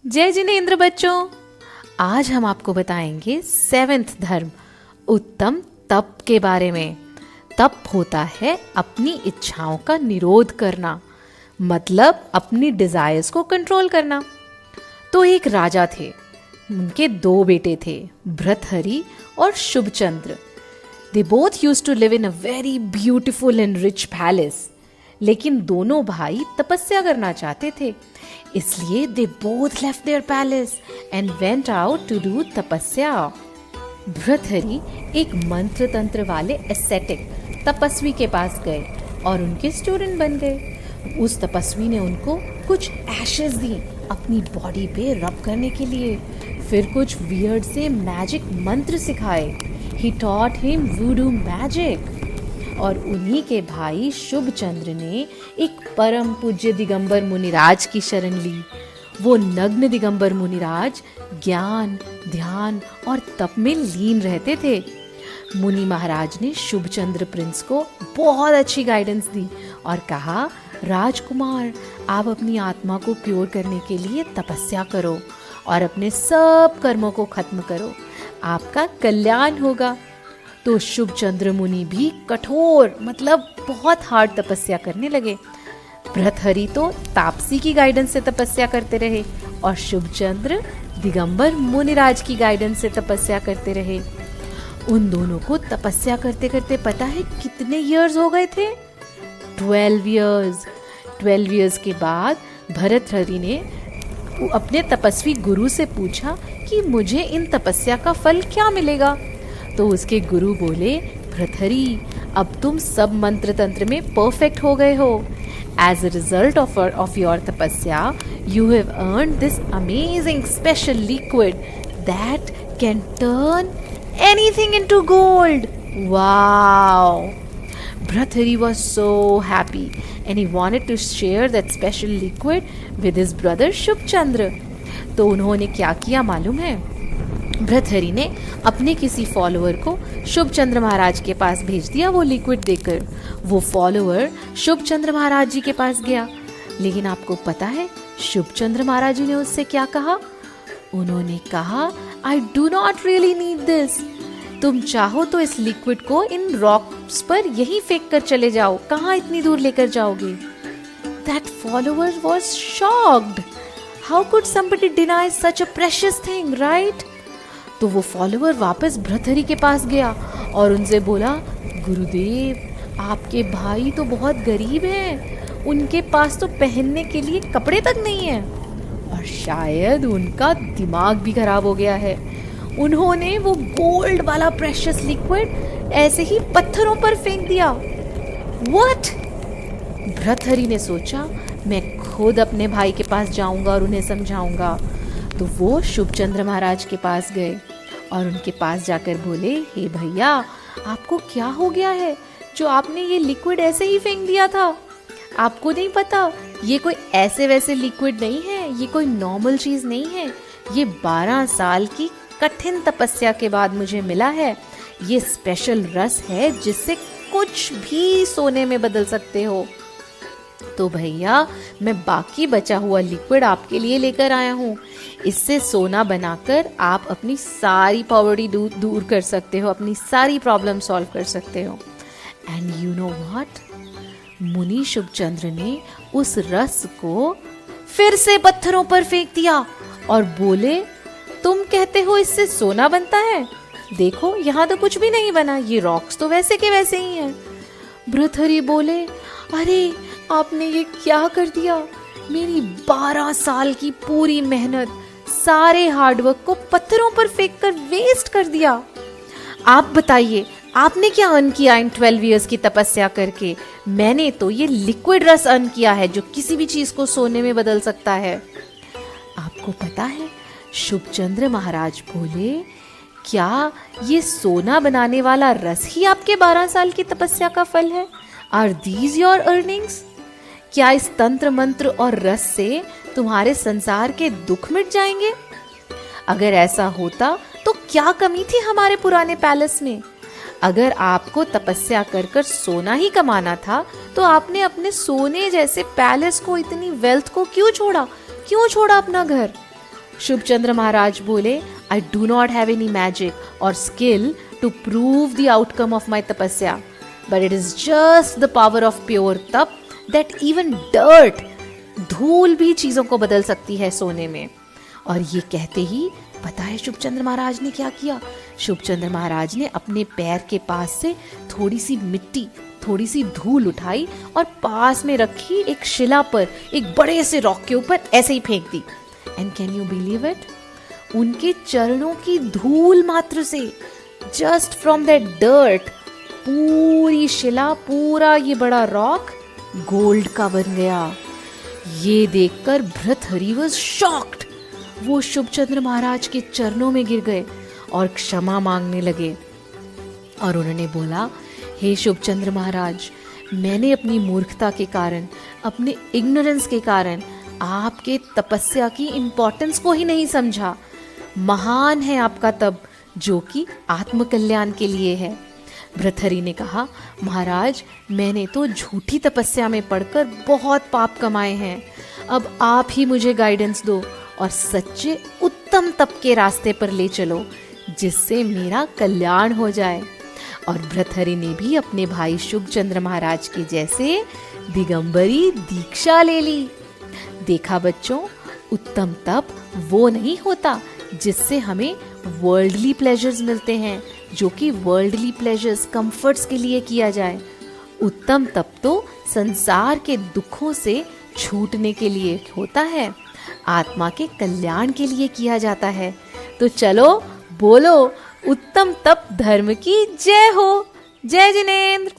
जय जिनेंद्र बच्चों। आज हम आपको बताएंगे 7th धर्म उत्तम तप के बारे में। तप होता है अपनी इच्छाओं का निरोध करना, मतलब अपनी डिजायर्स को कंट्रोल करना। तो एक राजा थे, उनके 2 बेटे थे, भृतहरि और Shubhchandra. They both used to live in a very beautiful and rich palace. लेकिन दोनों भाई तपस्या करना चाहते थे, इसलिए they both left their palace and went out to do तपस्या। भृतहरि एक मंत्र तंत्र वाले एस्थेटिक तपस्वी के पास गए और उनके स्टूडेंट बन गए। उस तपस्वी ने उनको कुछ एशेस दी अपनी बॉडी पे रब करने के लिए, फिर कुछ वियर्ड से मैजिक मंत्र सिखाए। He taught him वुडू magic. और उन्हीं के भाई शुभचंद्र ने एक परम पूज्य दिगंबर मुनिराज की शरण ली। वो नग्न दिगंबर मुनिराज ज्ञान, ध्यान और तप में लीन रहते थे। मुनि महाराज ने शुभचंद्र प्रिंस को बहुत अच्छी गाइडेंस दी और कहा, राजकुमार, आप अपनी आत्मा को प्योर करने के लिए तपस्या करो और अपने सब कर्मों को खत्म करो, आपका कल्याण होगा। तो शुभचंद्र मुनि भी कठोर मतलब बहुत हार्ड तपस्या करने लगे। भृतहरि तो तापसी की गाइडेंस से तपस्या करते रहे और शुभचंद्र दिगंबर मुनिराज की गाइडेंस से तपस्या करते रहे। उन दोनों को तपस्या करते करते पता है कितने इयर्स हो गए थे? 12 इयर्स। 12 इयर्स के बाद भृतहरि ने अपने तपस्वी गुरु से पूछा कि मुझे इन तपस्या का फल क्या मिलेगा। तो उसके गुरु बोले, भृतहरि, अब तुम सब मंत्र तंत्र में परफेक्ट हो गए हो। As a result of your tapasya you have earned this amazing special liquid that can turn anything into gold. Wow! Bhartrhari was so happy and he wanted to share that special liquid with his brother Shubchandra. तो उन्होंने क्या किया मालूम है? भृतहरि ने अपने किसी follower को शुभचंद्र महाराज के पास भेज दिया वो लिक्विड देकर। वो फॉलोअर शुभचंद्र महाराज जी के पास गया, लेकिन आपको पता है शुभचंद्र महाराज जी ने उससे क्या कहा? उन्होंने कहा, आई do not really need this. तुम चाहो तो इस लिक्विड को इन रॉक्स पर यहीं फेंक कर चले जाओ, कहाँ इतनी दूर लेकर जाओगे? That follower was shocked. How could somebody deny such a precious thing, right? तो वो फॉलोअर वापस भृतहरि के पास गया और उनसे बोला, गुरुदेव, आपके भाई तो बहुत गरीब हैं, उनके पास तो पहनने के लिए कपड़े तक नहीं है और शायद उनका दिमाग भी खराब हो गया है। उन्होंने वो गोल्ड वाला प्रेशियस लिक्विड ऐसे ही पत्थरों पर फेंक दिया। What? भृतहरि ने सोचा, मैं खुद अपने भाई के पास जाऊंगा और उन्हें समझाऊंगा। तो वो शुभचंद्र महाराज के पास गए और उनके पास जाकर बोले, हे भैया, आपको क्या हो गया है जो आपने ये लिक्विड ऐसे ही फेंक दिया था? आपको नहीं पता ये कोई ऐसे वैसे लिक्विड नहीं है, ये कोई नॉर्मल चीज नहीं है, ये 12 साल की कठिन तपस्या के बाद मुझे मिला है। ये स्पेशल रस है जिससे कुछ भी सोने में बदल सकते हो। तो भैया, मैं बाकी बचा हुआ लिक्विड आपके लिए लेकर आया हूँ। इससे सोना बनाकर आप अपनी सारी पॉवर्टी दूर कर सकते हो, अपनी सारी प्रॉब्लम सॉल्व कर सकते हो। And you know what? मुनि शुभचंद्र ने उस रस को फिर से पत्थरों पर फेंक दिया और बोले, तुम कहते हो इससे सोना बनता है? देखो, यहाँ तो कुछ भी नहीं बना, ये रॉक्स तो वैसे के वैसे ही हैं। भृतहरि बोले, अरे आपने ये क्या कर दिया? मेरी 12 साल की पूरी मेहनत, सारे हार्डवर्क को पत्थरों पर फेंक कर वेस्ट कर दिया। आप बताइए, आपने क्या अर्न किया इन 12 इयर्स की तपस्या करके? मैंने तो ये लिक्विड रस अर्न किया है जो किसी भी चीज को सोने में बदल सकता है। आपको पता है, शुभचंद्र महाराज बोले, क्या ये सोना बनाने वाला रस ही आपके 12 साल की तपस्या का फल है? Are these your earnings? क्या इस तंत्र मंत्र और रस से तुम्हारे संसार के दुख मिट जाएंगे? अगर ऐसा होता तो क्या कमी थी हमारे पुराने पैलेस में? अगर आपको तपस्या कर कर सोना ही कमाना था तो आपने अपने सोने जैसे पैलेस को, इतनी वेल्थ को क्यों छोड़ा? क्यों छोड़ा अपना घर? शुभचंद्र महाराज बोले, I do not have any magic और skill to prove the outcome of my tapasya, but it is just the power of pure tap that even dirt, धूल भी चीजों को बदल सकती है सोने में। और ये कहते ही पता है शुभचंद्र महाराज ने क्या किया? शुभचंद्र महाराज ने अपने पैर के पास से थोड़ी सी मिट्टी, थोड़ी सी धूल उठाई और पास में रखी एक शिला पर, एक बड़े से रॉक के ऊपर ऐसे ही फेंक दी। And can you believe it, उनके चरणों की धूल मात्र से, जस्ट फ्रॉम दैट डर्ट, पूरी शिला, पूरा ये बड़ा रॉक गोल्ड का बन गया। ये देखकर भृतहरि वाज शॉक्ड। वो शुभचंद्र महाराज के चरणों में गिर गए और क्षमा मांगने लगे। और उन्होंने बोला, हे शुभचंद्र महाराज, मैंने अपनी मूर्खता के कारण, अपने इग्नोरेंस के कारण आपके तपस्या की इम्पोर्टेंस को ही नहीं समझा। महान है आपका तप जो कि आत्मकल्याण के लिए है। भृतहरि ने कहा, महाराज, मैंने तो झूठी तपस्या में पड़कर बहुत पाप कमाए हैं। अब आप ही मुझे गाइडेंस दो और सच्चे उत्तम तप के रास्ते पर ले चलो, जिससे मेरा कल्याण हो जाए। और भृतहरि ने भी अपने भाई शुभचंद्र महाराज के जैसे दिगंबरी दीक्षा ले ली। देखा बच्चों, उत्तम तप वो नहीं होता जिससे हमें वर्ल्डली प्लेजर्स मिलते हैं, जो कि वर्ल्डली प्लेजर्स, कंफर्ट्स के लिए किया जाए। उत्तम तप तो संसार के दुखों से छूटने के लिए होता है, आत्मा के कल्याण के लिए किया जाता है। तो चलो बोलो, उत्तम तप धर्म की जय हो। जय जिनेंद्र।